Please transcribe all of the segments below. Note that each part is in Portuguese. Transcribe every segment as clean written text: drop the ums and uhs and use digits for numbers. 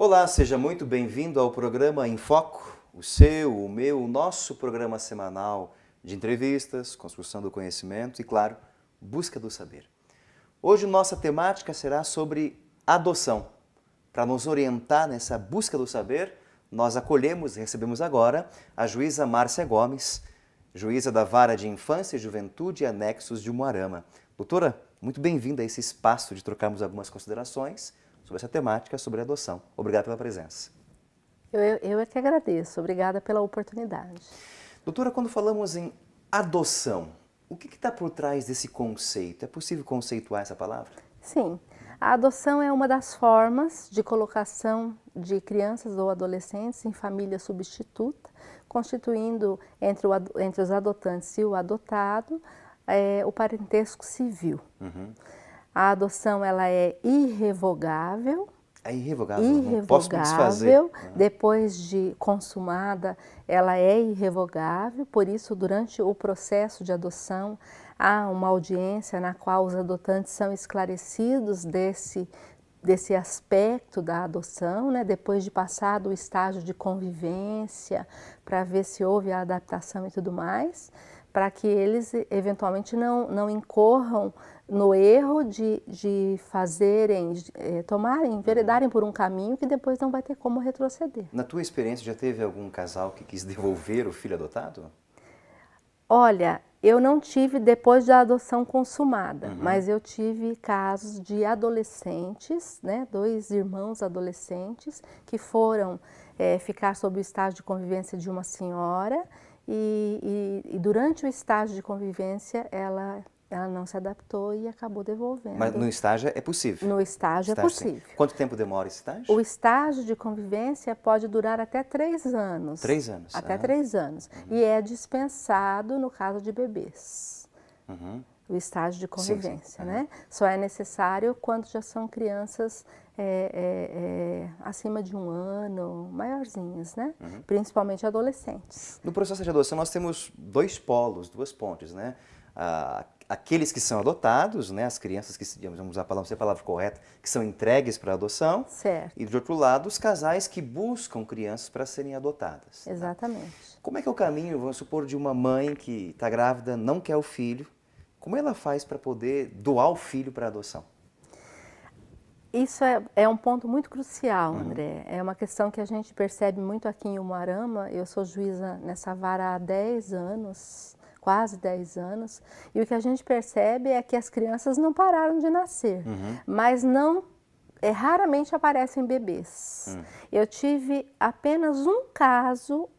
Olá, seja muito bem-vindo ao programa Em Foco, o seu, o meu, o nosso programa semanal de entrevistas, construção do conhecimento e, claro, busca do saber. Hoje nossa temática será sobre adoção. Para nos orientar nessa busca do saber, nós acolhemos e recebemos agora a juíza Márcia Gomes, juíza da Vara de Infância e Juventude e Anexos de Umuarama. Doutora, muito bem-vinda a esse espaço de trocarmos algumas considerações sobre essa temática, sobre a adoção. Obrigado pela presença. Eu é que agradeço. Obrigada pela oportunidade. Doutora, quando falamos em adoção, o que está por trás desse conceito? É possível conceituar essa palavra? Sim, a adoção é uma das formas de colocação de crianças ou adolescentes em família substituta, constituindo entre os adotantes e o adotado o parentesco civil. A adoção ela é irrevogável. É irrevogável, não posso me desfazer. Depois de consumada, ela é irrevogável, por isso, durante o processo de adoção, há uma audiência na qual os adotantes são esclarecidos desse aspecto da adoção, né? Depois de passado o estágio de convivência, para ver se houve a adaptação e tudo mais, para que eles eventualmente não incorram no erro de fazerem, enveredarem por um caminho que depois não vai ter como retroceder. Na tua experiência, já teve algum casal que quis devolver o filho adotado? Olha, eu não tive depois da adoção consumada, mas eu tive casos de adolescentes, né, 2 irmãos adolescentes que foram ficar sob o estágio de convivência de uma senhora e durante o estágio de convivência ela não se adaptou e acabou devolvendo. Mas no estágio é possível? No estágio é possível. Sim. Quanto tempo demora esse estágio? O estágio de convivência pode durar até 3 anos. 3 anos? Até 3 anos. E é dispensado no caso de bebês. O estágio de convivência, né? Só é necessário quando já são crianças acima de 1 ano, maiorzinhas, né? Principalmente adolescentes. No processo de adoção nós temos 2 polos, 2 pontes, né? Aqueles que são adotados, né, as crianças que, vamos usar a palavra correta, que são entregues para adoção. Certo. E, de outro lado, os casais que buscam crianças para serem adotadas. Exatamente. Tá? Como é que é o caminho, vamos supor, de uma mãe que está grávida, não quer o filho, como ela faz para poder doar o filho para adoção? Isso é um ponto muito crucial, André. É uma questão que a gente percebe muito aqui em Umuarama. Eu sou juíza nessa vara há 10 anos, quase 10 anos, e o que a gente percebe é que as crianças não pararam de nascer, mas raramente aparecem bebês. Eu tive apenas um caso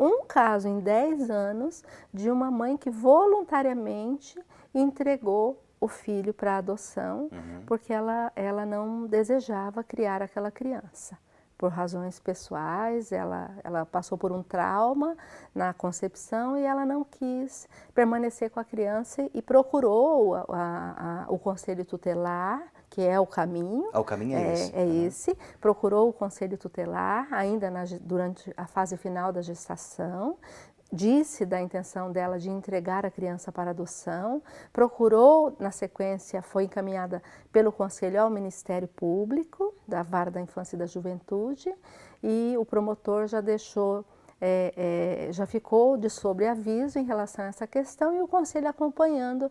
em 10 anos, de uma mãe que voluntariamente entregou o filho para adoção, porque ela não desejava criar aquela criança. Por razões pessoais, ela passou por um trauma na concepção e ela não quis permanecer com a criança e procurou o conselho tutelar, que é o caminho. O caminho é esse. É esse. Procurou o conselho tutelar ainda durante a fase final da gestação. Disse da intenção dela de entregar a criança para adoção, procurou, na sequência, foi encaminhada pelo Conselho ao Ministério Público, da Vara da Infância e da Juventude, e o promotor já deixou, já ficou de sobreaviso em relação a essa questão e o Conselho acompanhando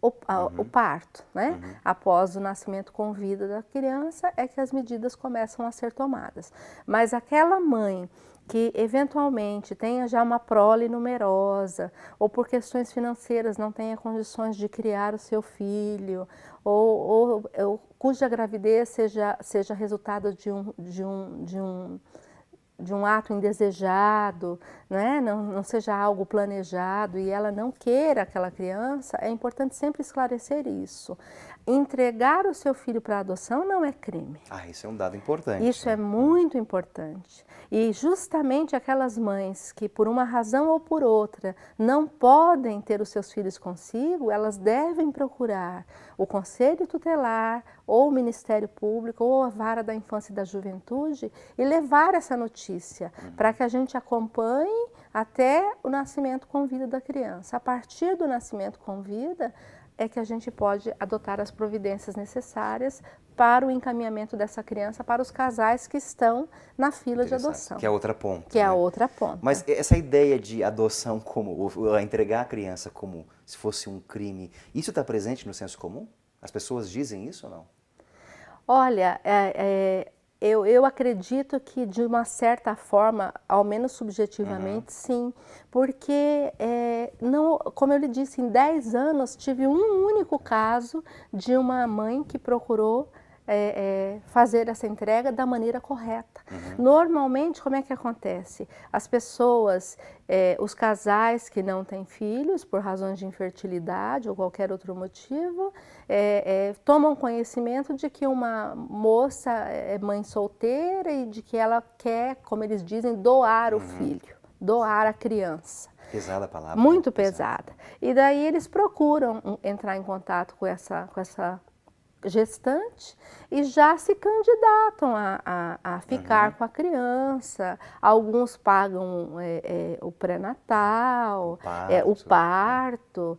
o parto, né? Após o nascimento com vida da criança, é que as medidas começam a ser tomadas. Mas aquela mãe que eventualmente tenha já uma prole numerosa, ou por questões financeiras não tenha condições de criar o seu filho, ou cuja gravidez seja resultado de um ato indesejado, né? Não seja algo planejado e ela não queira aquela criança, é importante sempre esclarecer isso. Entregar o seu filho para adoção não é crime. Isso é um dado importante. Isso é muito importante. E justamente aquelas mães que, por uma razão ou por outra, não podem ter os seus filhos consigo, elas devem procurar o Conselho Tutelar, ou o Ministério Público, ou a Vara da Infância e da Juventude e levar essa notícia para que a gente acompanhe até o nascimento com vida da criança. A partir do nascimento com vida, é que a gente pode adotar as providências necessárias para o encaminhamento dessa criança para os casais que estão na fila de adoção. Que é a outra ponta. Que é a outra ponta. Mas essa ideia de adoção como, ou entregar a criança como se fosse um crime, isso está presente no senso comum? As pessoas dizem isso ou não? Olha, eu acredito que de uma certa forma, ao menos subjetivamente, sim, porque, não, como eu lhe disse, em 10 anos tive um único caso de uma mãe que procurou fazer essa entrega da maneira correta. Normalmente, como é que acontece? As pessoas, os casais que não têm filhos, por razões de infertilidade ou qualquer outro motivo, tomam conhecimento de que uma moça é mãe solteira e de que ela quer, como eles dizem, doar o filho, doar a criança. Pesada a palavra. Muito pesada. E daí eles procuram entrar em contato com essa gestante e já se candidatam a ficar com a criança. Alguns pagam o pré-natal, o parto.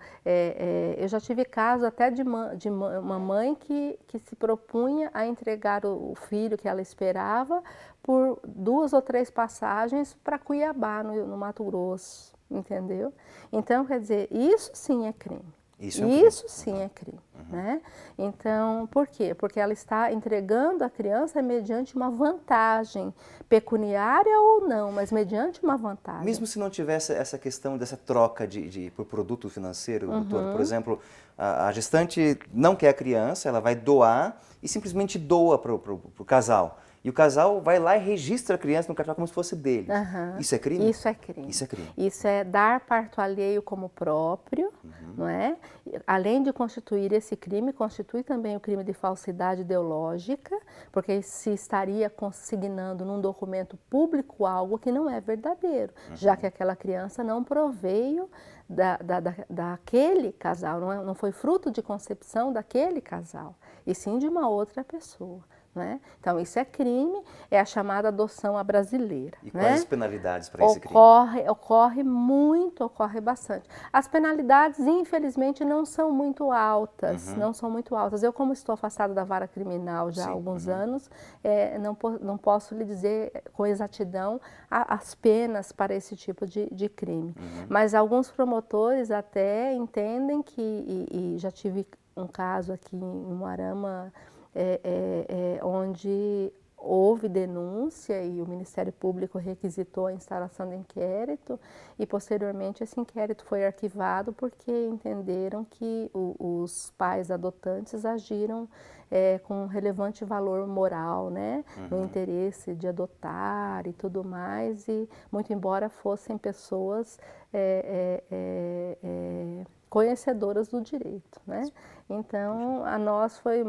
Eu já tive caso até de uma mãe que se propunha a entregar o filho que ela esperava por 2 ou 3 passagens para Cuiabá, no Mato Grosso, entendeu? Então, quer dizer, isso sim é crime. Isso sim é crime, né? Então, por quê? Porque ela está entregando a criança mediante uma vantagem, pecuniária ou não, mas mediante uma vantagem. Mesmo se não tivesse essa questão dessa troca por produto financeiro, doutora, por exemplo, a gestante não quer a criança, ela vai doar e simplesmente doa para o casal. E o casal vai lá e registra a criança no cartório como se fosse dele. Isso é crime? Isso é crime. Isso é crime. Isso é dar parto alheio como próprio, não é? Além de constituir esse crime, constitui também o crime de falsidade ideológica, porque se estaria consignando num documento público algo que não é verdadeiro, já que aquela criança não proveio daquele casal, não foi fruto de concepção daquele casal, e sim de uma outra pessoa. Né? Então, isso é crime, é a chamada adoção à brasileira. E quais as penalidades para esse crime? Ocorre bastante. As penalidades, infelizmente, não são muito altas, não são muito altas. Eu, como estou afastada da vara criminal já há alguns anos, não posso lhe dizer com exatidão as penas para esse tipo de crime. Mas alguns promotores até entendem que, e já tive um caso aqui em Umuarama, onde houve denúncia e o Ministério Público requisitou a instalação de inquérito e posteriormente esse inquérito foi arquivado porque entenderam que os pais adotantes agiram com relevante valor moral, né, no interesse de adotar e tudo mais, e muito embora fossem pessoas conhecedoras do direito, né? Então, para nós foi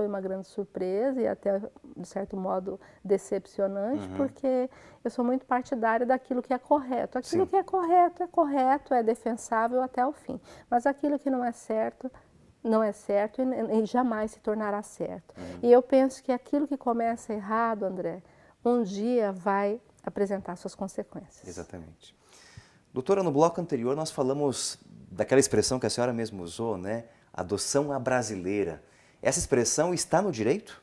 uma grande surpresa e até, de certo modo, decepcionante, porque eu sou muito partidária daquilo que é correto. Aquilo que é correto, é defensável até o fim. Mas aquilo que não é certo e jamais se tornará certo. E eu penso que aquilo que começa errado, André, um dia vai apresentar suas consequências. Exatamente. Doutora, no bloco anterior nós falamos daquela expressão que a senhora mesmo usou, né? Adoção à brasileira. Essa expressão está no direito?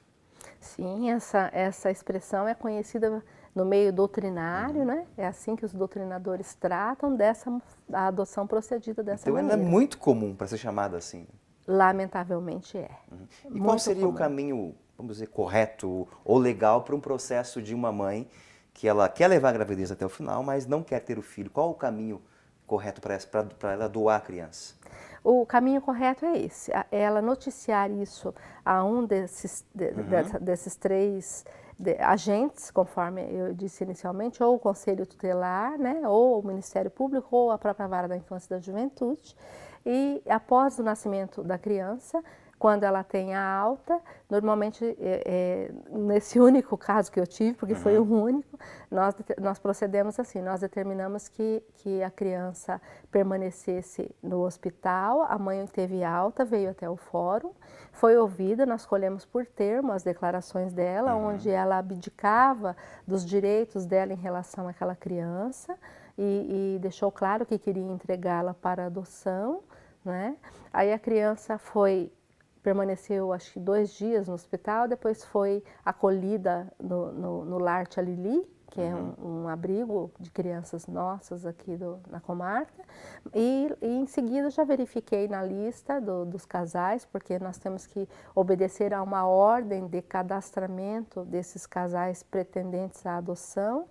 Sim, essa expressão é conhecida no meio doutrinário, né? É assim que os doutrinadores tratam a adoção procedida dessa maneira. Então, ela é muito comum para ser chamada assim? Lamentavelmente é. E qual seria o caminho, vamos dizer, correto ou legal para um processo de uma mãe que ela quer levar a gravidez até o final, mas não quer ter o filho? Qual o caminho correto para ela doar a criança? O caminho correto é esse, ela noticiar isso a um desses 3 agentes, conforme eu disse inicialmente, ou o Conselho Tutelar, né, ou o Ministério Público, ou a própria Vara da Infância e da Juventude, e após o nascimento da criança, quando ela tem a alta, normalmente, nesse único caso que eu tive, porque foi o único, nós procedemos assim, nós determinamos que a criança permanecesse no hospital, a mãe teve alta, veio até o fórum, foi ouvida, nós colhemos por termo as declarações dela, onde ela abdicava dos direitos dela em relação àquela criança e deixou claro que queria entregá-la para adoção, né? Aí a criança permaneceu acho que 2 dias no hospital, depois foi acolhida no Lar Tia Lili, que é um abrigo de crianças nossas aqui na comarca, e em seguida já verifiquei na lista dos casais, porque nós temos que obedecer a uma ordem de cadastramento desses casais pretendentes à adoção,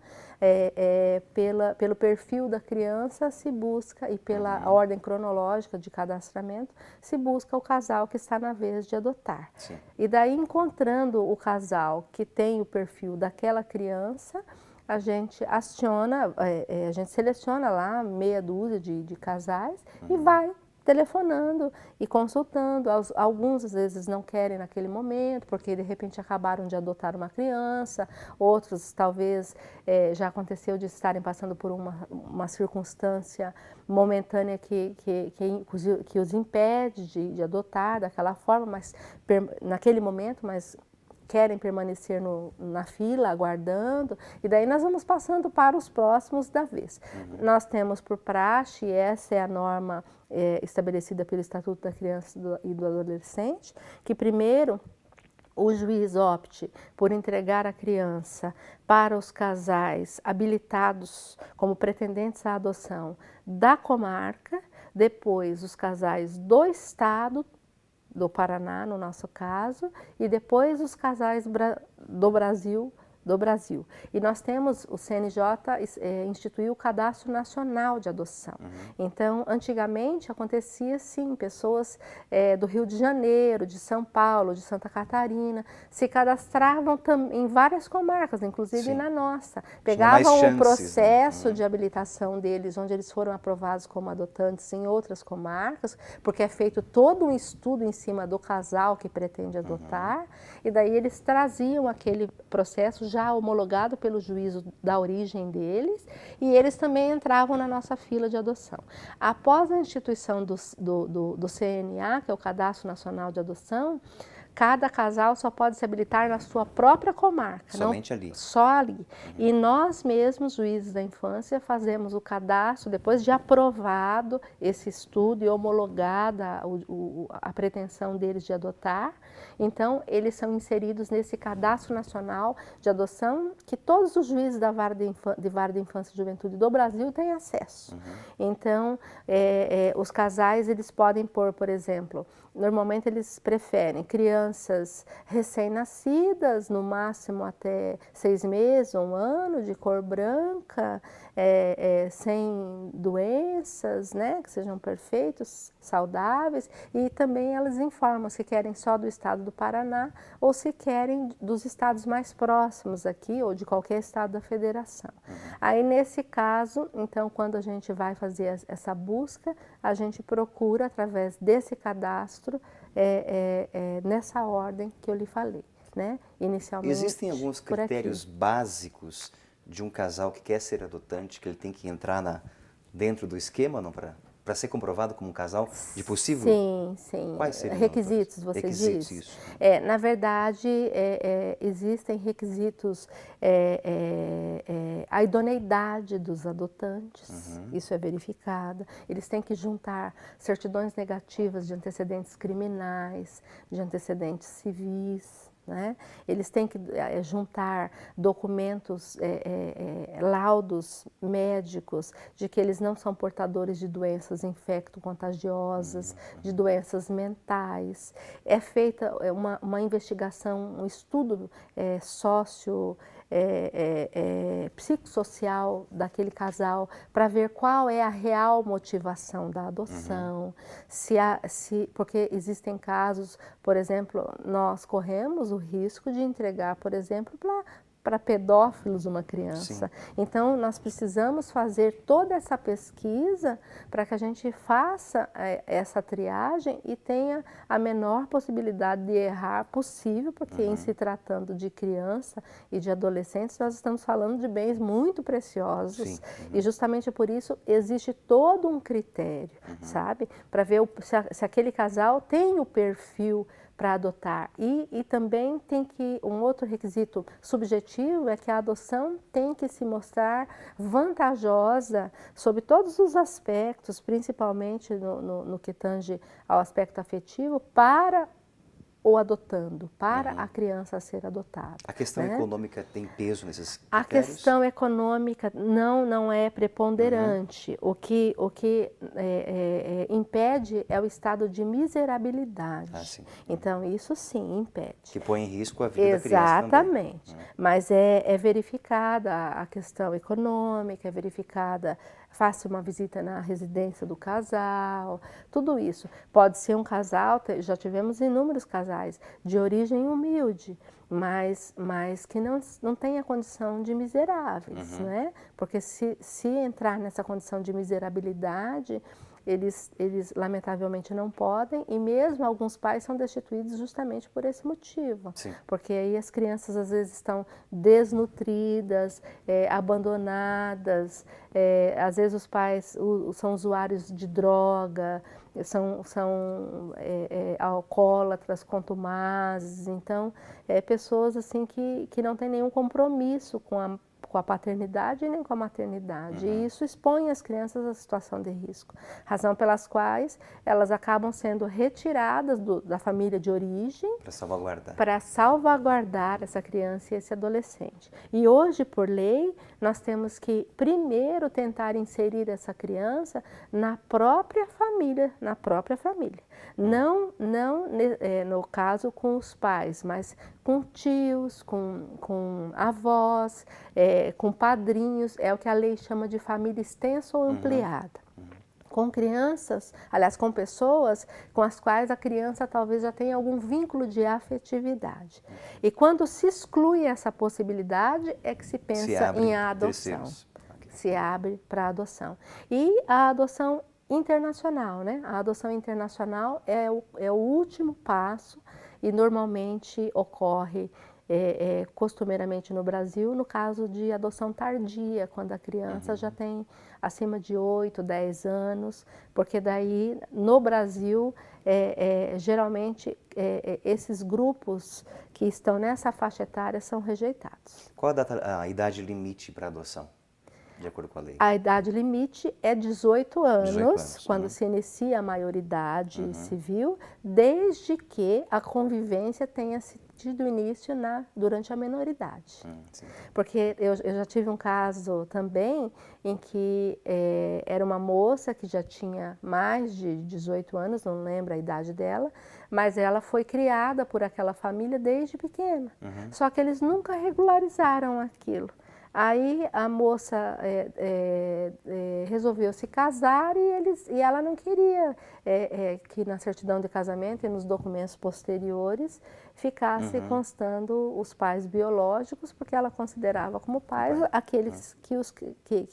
pelo perfil da criança se busca, e pela ordem cronológica de cadastramento, se busca o casal que está na vez de adotar. Sim. E daí, encontrando o casal que tem o perfil daquela criança, a gente aciona, a gente seleciona lá meia dúzia de casais e vai telefonando e consultando. Alguns às vezes não querem naquele momento, porque de repente acabaram de adotar uma criança, outros talvez já aconteceu de estarem passando por uma circunstância momentânea que os impede de adotar daquela forma, mas naquele momento, mas querem permanecer na fila, aguardando, e daí nós vamos passando para os próximos da vez. Nós temos por praxe, e essa é a norma estabelecida pelo Estatuto da Criança e do Adolescente, que primeiro o juiz opte por entregar a criança para os casais habilitados como pretendentes à adoção da comarca, depois os casais do Estado, do Paraná, no nosso caso, e depois os casais do Brasil. E nós temos, o CNJ instituiu o Cadastro Nacional de Adoção. Então, antigamente acontecia sim, pessoas do Rio de Janeiro, de São Paulo, de Santa Catarina, se cadastravam em várias comarcas, inclusive na nossa. Pegavam o processo de habilitação deles, onde eles foram aprovados como adotantes em outras comarcas, porque é feito todo um estudo em cima do casal que pretende adotar, e daí eles traziam aquele processo já homologado pelo juízo da origem deles, e eles também entravam na nossa fila de adoção. Após a instituição do CNA, que é o Cadastro Nacional de Adoção, cada casal só pode se habilitar na sua própria comarca. Somente ali. Só ali. E nós mesmos, juízes da infância, fazemos o cadastro, depois de aprovado esse estudo e homologada a pretensão deles de adotar. Então, eles são inseridos nesse Cadastro Nacional de Adoção, que todos os juízes da Vara de Infância e Juventude do Brasil têm acesso. Então, os casais, eles podem pôr, por exemplo, normalmente eles preferem crianças recém-nascidas, no máximo até 6 meses ou 1 ano, de cor branca, sem doenças, né, que sejam perfeitos, saudáveis, e também elas informam se querem só do estado do Paraná ou se querem dos estados mais próximos aqui ou de qualquer estado da federação. Aí, nesse caso, então, quando a gente vai fazer essa busca, a gente procura, através desse cadastro, nessa ordem que eu lhe falei, né? Inicialmente. Existem alguns critérios básicos de um casal que quer ser adotante, que ele tem que entrar dentro do esquema, não, para ser comprovado como um casal de possível? Sim, sim. Quais seriam? Requisitos, você requisitos, diz? Isso. Na verdade, existem requisitos, a idoneidade dos adotantes, isso é verificada. Eles têm que juntar certidões negativas de antecedentes criminais, de antecedentes civis, né? Eles têm que juntar documentos, laudos médicos de que eles não são portadores de doenças infecto-contagiosas, de doenças mentais. É feita uma investigação, um estudo psicossocial daquele casal para ver qual é a real motivação da adoção, porque existem casos, por exemplo, nós corremos o risco de entregar, por exemplo, para pedófilos uma criança. Sim. Então, nós precisamos fazer toda essa pesquisa para que a gente faça essa triagem e tenha a menor possibilidade de errar possível, porque em se tratando de criança e de adolescentes, nós estamos falando de bens muito preciosos. E justamente por isso existe todo um critério, sabe? Para ver se aquele casal tem o perfil para adotar. E também tem que, um outro requisito subjetivo é que a adoção tem que se mostrar vantajosa sob todos os aspectos, principalmente no que tange ao aspecto afetivo, para o adotando, para a criança a ser adotada. A questão né? econômica tem peso nesses critérios? A questão econômica não é preponderante. O que impede é o estado de miserabilidade. Então, isso sim impede. Que põe em risco a vida da criança também. Exatamente. Mas é verificada a questão econômica, é verificada, faça uma visita na residência do casal, tudo isso. Pode ser um casal, já tivemos inúmeros casais de origem humilde, mas que não tem a condição de miseráveis, né? Porque se entrar nessa condição de miserabilidade, eles lamentavelmente não podem, e mesmo alguns pais são destituídos justamente por esse motivo. Sim. Porque aí as crianças às vezes estão desnutridas, abandonadas, às vezes os pais são usuários de droga, são alcoólatras, contumazes, então pessoas assim que não têm nenhum compromisso com a paternidade nem com a maternidade. E isso expõe as crianças à situação de risco, razão pelas quais elas acabam sendo retiradas da família de origem para salvaguardar essa criança e esse adolescente. E hoje, por lei, nós temos que primeiro tentar inserir essa criança na própria família, Não no caso com os pais, mas com tios, com avós, com padrinhos, é o que a lei chama de família extensa ou ampliada. Com crianças, aliás, com pessoas com as quais a criança talvez já tenha algum vínculo de afetividade. E quando se exclui essa possibilidade, é que se pensa em adoção. Se abre para a adoção. E a adoção internacional, né? A adoção internacional é o último passo e normalmente ocorre costumeiramente no Brasil, no caso de adoção tardia, quando a criança já tem acima de 8, 10 anos, porque daí no Brasil, geralmente, esses grupos que estão nessa faixa etária são rejeitados. Qual a idade limite para adoção, de acordo com a lei? A idade limite é 18 anos, quando se inicia a maioridade civil, desde que a convivência tenha tido início durante a menoridade. Porque eu já tive um caso também em que era uma moça que já tinha mais de 18 anos, não lembro a idade dela, mas ela foi criada por aquela família desde pequena. Só que eles nunca regularizaram aquilo. Aí a moça resolveu se casar e ela não queria que na certidão de casamento e nos documentos posteriores ficasse constando os pais biológicos, porque ela considerava como pais aqueles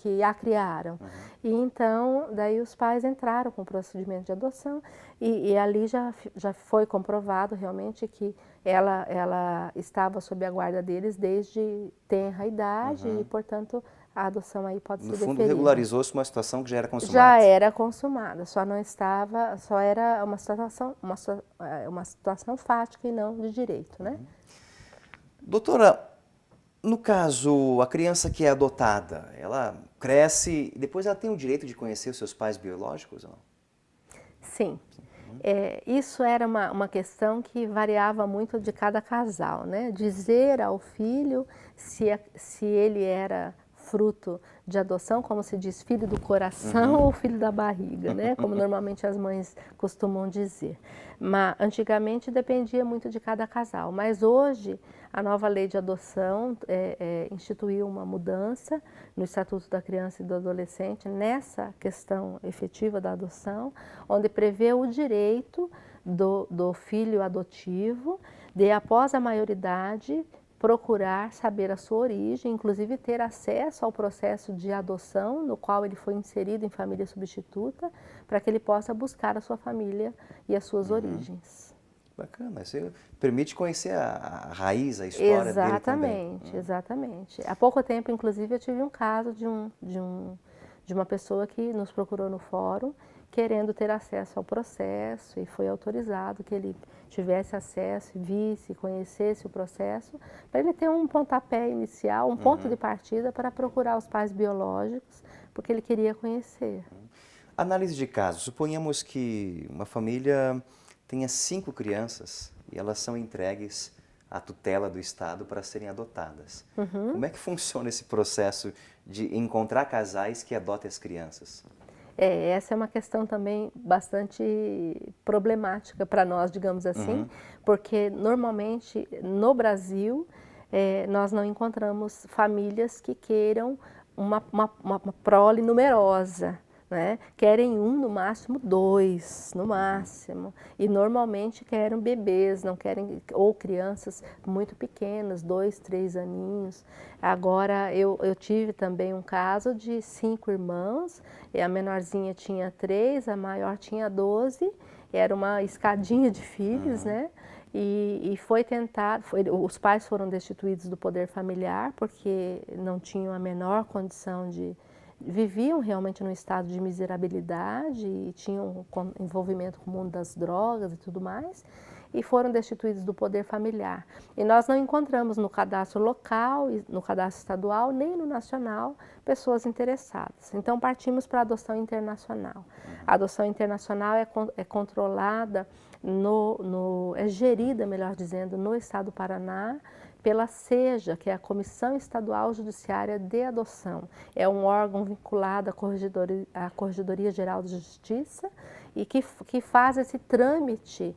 que a criaram. E então, daí os pais entraram com o procedimento de adoção e ali já foi comprovado realmente que ela estava sob a guarda deles desde tenra idade e, portanto, a adoção aí pode ser deferida. No fundo, regularizou-se uma situação que já era consumada. Já era consumada, só era uma situação fática e não de direito, né? Doutora, no caso, a criança que é adotada, ela cresce e depois ela tem o direito de conhecer os seus pais biológicos ou não? Sim. Isso era uma questão que variava muito de cada casal, né? Dizer ao filho se ele era fruto de adoção, como se diz, filho do coração ou filho da barriga, né? Como normalmente as mães costumam dizer. Mas antigamente dependia muito de cada casal, mas hoje a nova lei de adoção instituiu uma mudança no Estatuto da Criança e do Adolescente nessa questão efetiva da adoção, onde prevê o direito do filho adotivo de, após a maioridade, procurar saber a sua origem, inclusive ter acesso ao processo de adoção no qual ele foi inserido em família substituta, para que ele possa buscar a sua família e as suas origens. Bacana, isso permite conhecer a raiz, a história dele também. Exatamente. Há pouco tempo, inclusive, eu tive um caso de de uma pessoa que nos procurou no fórum, querendo ter acesso ao processo, e foi autorizado que ele tivesse acesso, visse, conhecesse o processo, para ele ter um pontapé inicial, um ponto de partida para procurar os pais biológicos, porque ele queria conhecer. Análise de caso. Suponhamos que uma família tenha 5 crianças e elas são entregues à tutela do Estado para serem adotadas. Como é que funciona esse processo de encontrar casais que adotem as crianças? Essa é uma questão também bastante problemática para nós, digamos assim, porque normalmente no Brasil nós não encontramos famílias que queiram uma prole numerosa, né? Querem no máximo 2, no máximo, e normalmente querem bebês, não querem, ou crianças muito pequenas, 2, 3 aninhos. Agora, eu tive também um caso de 5 irmãos, e a menorzinha tinha 3, a maior tinha 12, era uma escadinha de filhos, né? E foi tentado, os pais foram destituídos do poder familiar, porque não tinham a menor condição viviam realmente num estado de miserabilidade e tinham envolvimento com o mundo das drogas e tudo mais, e foram destituídos do poder familiar. E nós não encontramos no cadastro local, no cadastro estadual, nem no nacional, pessoas interessadas. Então partimos para a adoção internacional. A adoção internacional é controlada, é gerida, melhor dizendo, no estado do Paraná, pela SEJA, que é a Comissão Estadual Judiciária de Adoção. É um órgão vinculado à Corregedoria Geral de Justiça e que faz esse trâmite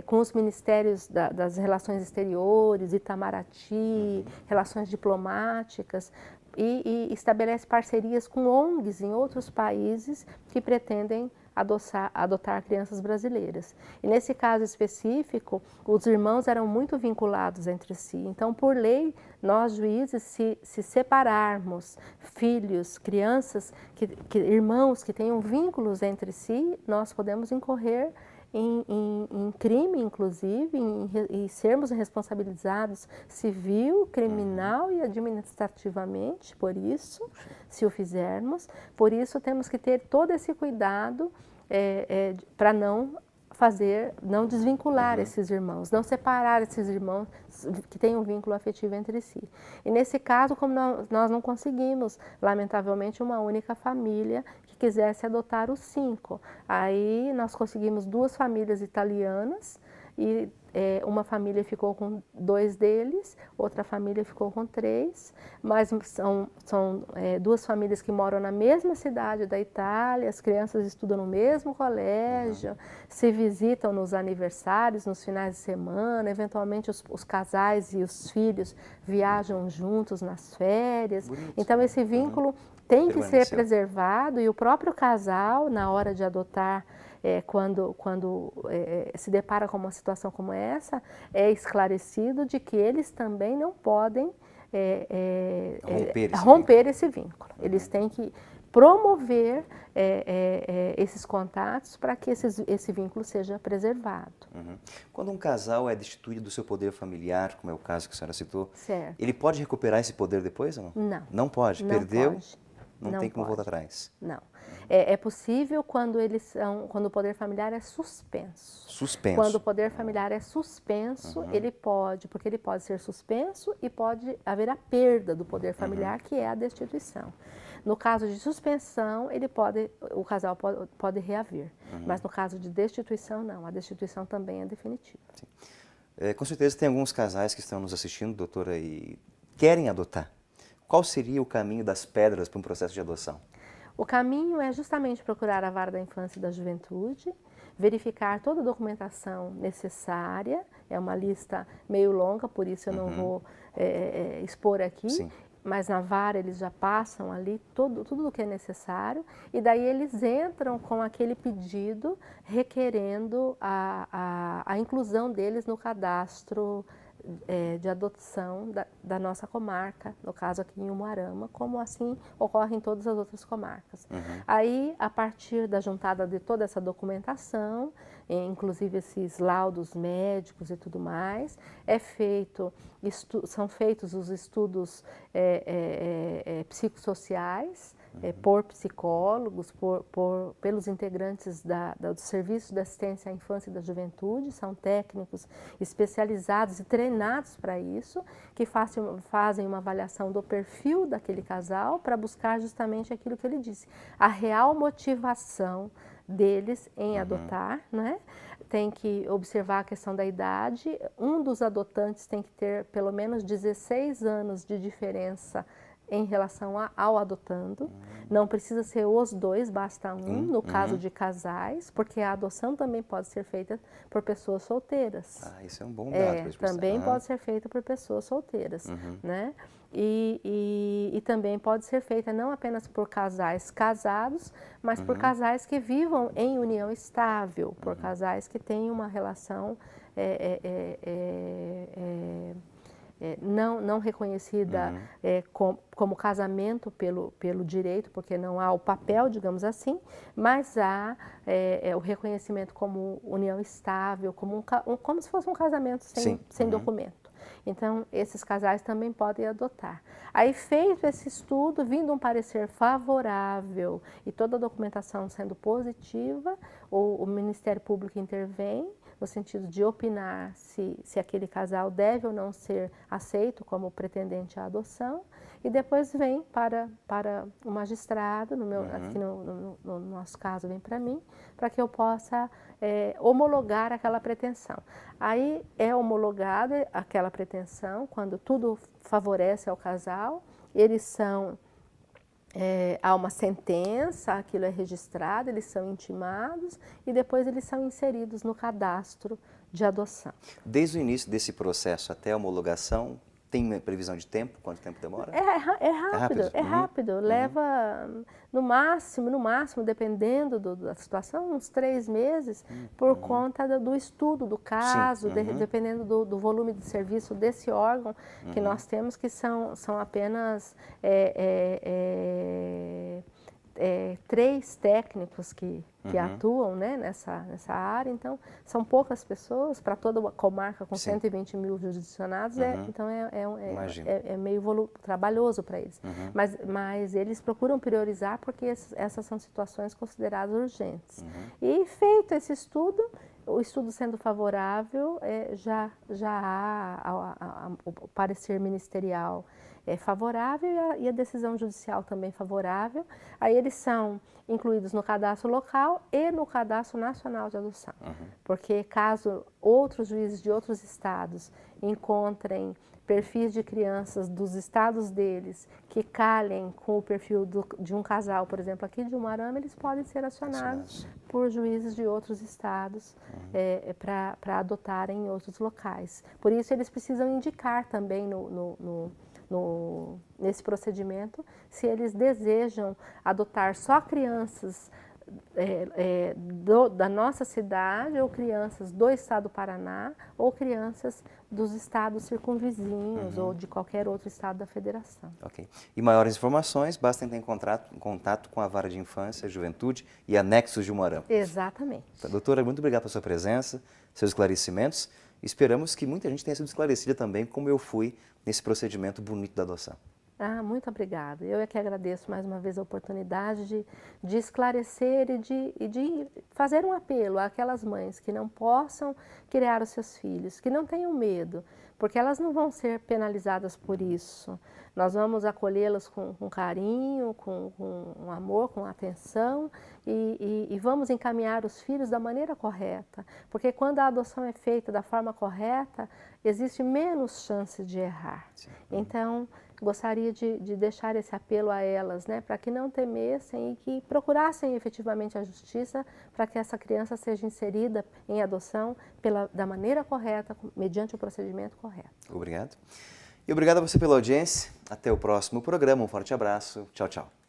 com os ministérios das Relações Exteriores, Itamaraty, Relações Diplomáticas, e estabelece parcerias com ONGs em outros países que pretendem adotar crianças brasileiras. E nesse caso específico, os irmãos eram muito vinculados entre si. Então, por lei, nós juízes, se separarmos filhos, crianças, irmãos que tenham vínculos entre si, nós podemos incorrer em crime, inclusive, e sermos responsabilizados civil, criminal e administrativamente por isso, se o fizermos. Por isso, temos que ter todo esse cuidado para não desvincular esses irmãos, não separar esses irmãos que têm um vínculo afetivo entre si. E nesse caso, como nós não conseguimos, lamentavelmente, uma única família que quisesse adotar os 5. Aí nós conseguimos 2 famílias italianas e uma família ficou com 2 deles, outra família ficou com 3, mas são 2 famílias que moram na mesma cidade da Itália, as crianças estudam no mesmo colégio, se visitam nos aniversários, nos finais de semana, eventualmente os casais e os filhos viajam juntos nas férias. Bonito. Então esse vínculo tem que ser preservado, e o próprio casal, na hora de adotar, quando se depara com uma situação como essa, é esclarecido de que eles também não podem romper esse vínculo. Eles têm que promover esses contatos para que esse vínculo seja preservado. Quando um casal é destituído do seu poder familiar, como é o caso que a senhora citou, certo, ele pode recuperar esse poder depois ou não? Não. Não pode? Não Perdeu? pode. Não tem como voltar atrás? Não. É possível quando o poder familiar é suspenso. Suspenso. Quando o poder familiar é suspenso, ele pode ser suspenso e pode haver a perda do poder familiar, que é a destituição. No caso de suspensão, o casal pode reaver, mas no caso de destituição, não. A destituição também é definitiva. Com certeza tem alguns casais que estão nos assistindo, doutora, e querem adotar. Qual seria o caminho das pedras para um processo de adoção? O caminho é justamente procurar a Vara da Infância e da Juventude, verificar toda a documentação necessária. É uma lista meio longa, por isso eu não vou expor aqui. Sim. Mas na vara eles já passam ali tudo o que é necessário, e daí eles entram com aquele pedido requerendo a inclusão deles no cadastro de adoção da nossa comarca, no caso aqui em Umuarama, como assim ocorre em todas as outras comarcas. Aí, a partir da juntada de toda essa documentação, inclusive esses laudos médicos e tudo mais, são feitos os estudos psicossociais, por psicólogos, pelos integrantes do Serviço de Assistência à Infância e da Juventude, são técnicos especializados e treinados para isso, que fazem uma avaliação do perfil daquele casal para buscar justamente aquilo que ele disse, a real motivação deles em adotar, né? Tem que observar a questão da idade, um dos adotantes tem que ter pelo menos 16 anos de diferença em relação ao adotando, não precisa ser os dois, basta um, no caso de casais, porque a adoção também pode ser feita por pessoas solteiras. Ah, isso é um bom dado. Também pode ser feita por pessoas solteiras, né? E também pode ser feita não apenas por casais casados, mas por casais que vivam em união estável, por casais que tenham uma relação não reconhecida como casamento pelo direito, porque não há o papel, digamos assim, mas há o reconhecimento como união estável, como se fosse um casamento sem documento. Então, esses casais também podem adotar. Aí, feito esse estudo, vindo um parecer favorável e toda a documentação sendo positiva, o Ministério Público intervém no sentido de opinar se aquele casal deve ou não ser aceito como pretendente à adoção, e depois vem para o magistrado, aqui no nosso caso vem para mim, para que eu possa homologar aquela pretensão. Aí é homologada aquela pretensão quando tudo favorece ao casal, eles são... há uma sentença, aquilo é registrado, eles são intimados e depois eles são inseridos no cadastro de adoção. Desde o início desse processo até a homologação, tem previsão de tempo? Quanto tempo demora? É rápido. Leva no máximo, dependendo da situação, uns 3 meses, por conta do estudo do caso, dependendo do volume de serviço desse órgão que nós temos, que são apenas 3 técnicos que atuam, né, nessa área, então são poucas pessoas para toda a comarca com 120 mil jurisdicionados, então é meio trabalhoso para eles. Mas eles procuram priorizar porque essas são situações consideradas urgentes. E feito esse estudo, o estudo sendo favorável, já há o parecer ministerial favorável e a decisão judicial também favorável. Aí eles são incluídos no cadastro local e no cadastro nacional de adoção. Porque caso outros juízes de outros estados encontrem perfis de crianças dos estados deles que calhem com o perfil de um casal, por exemplo, aqui de Umuarama, eles podem ser acionados por juízes de outros estados para adotarem em outros locais. Por isso, eles precisam indicar também nesse procedimento se eles desejam adotar só crianças da nossa cidade, ou crianças do estado do Paraná, ou crianças dos estados circunvizinhos ou de qualquer outro estado da federação. Ok. E maiores informações, basta entrar em contato com a Vara de Infância, Juventude e Anexos de Umuarama. Exatamente. Doutora, muito obrigado pela sua presença, seus esclarecimentos. Esperamos que muita gente tenha sido esclarecida também, como eu fui nesse procedimento bonito da adoção. Muito obrigada. Eu é que agradeço mais uma vez a oportunidade de esclarecer e de fazer um apelo àquelas mães que não possam criar os seus filhos, que não tenham medo, porque elas não vão ser penalizadas por isso. Nós vamos acolhê-las com carinho, com amor, com atenção e vamos encaminhar os filhos da maneira correta, porque quando a adoção é feita da forma correta, existe menos chance de errar. Então, gostaria de deixar esse apelo a elas, né, para que não temessem e que procurassem efetivamente a justiça para que essa criança seja inserida em adoção da maneira correta, mediante o procedimento correto. Obrigado. E obrigado a você pela audiência. Até o próximo programa. Um forte abraço. Tchau, tchau.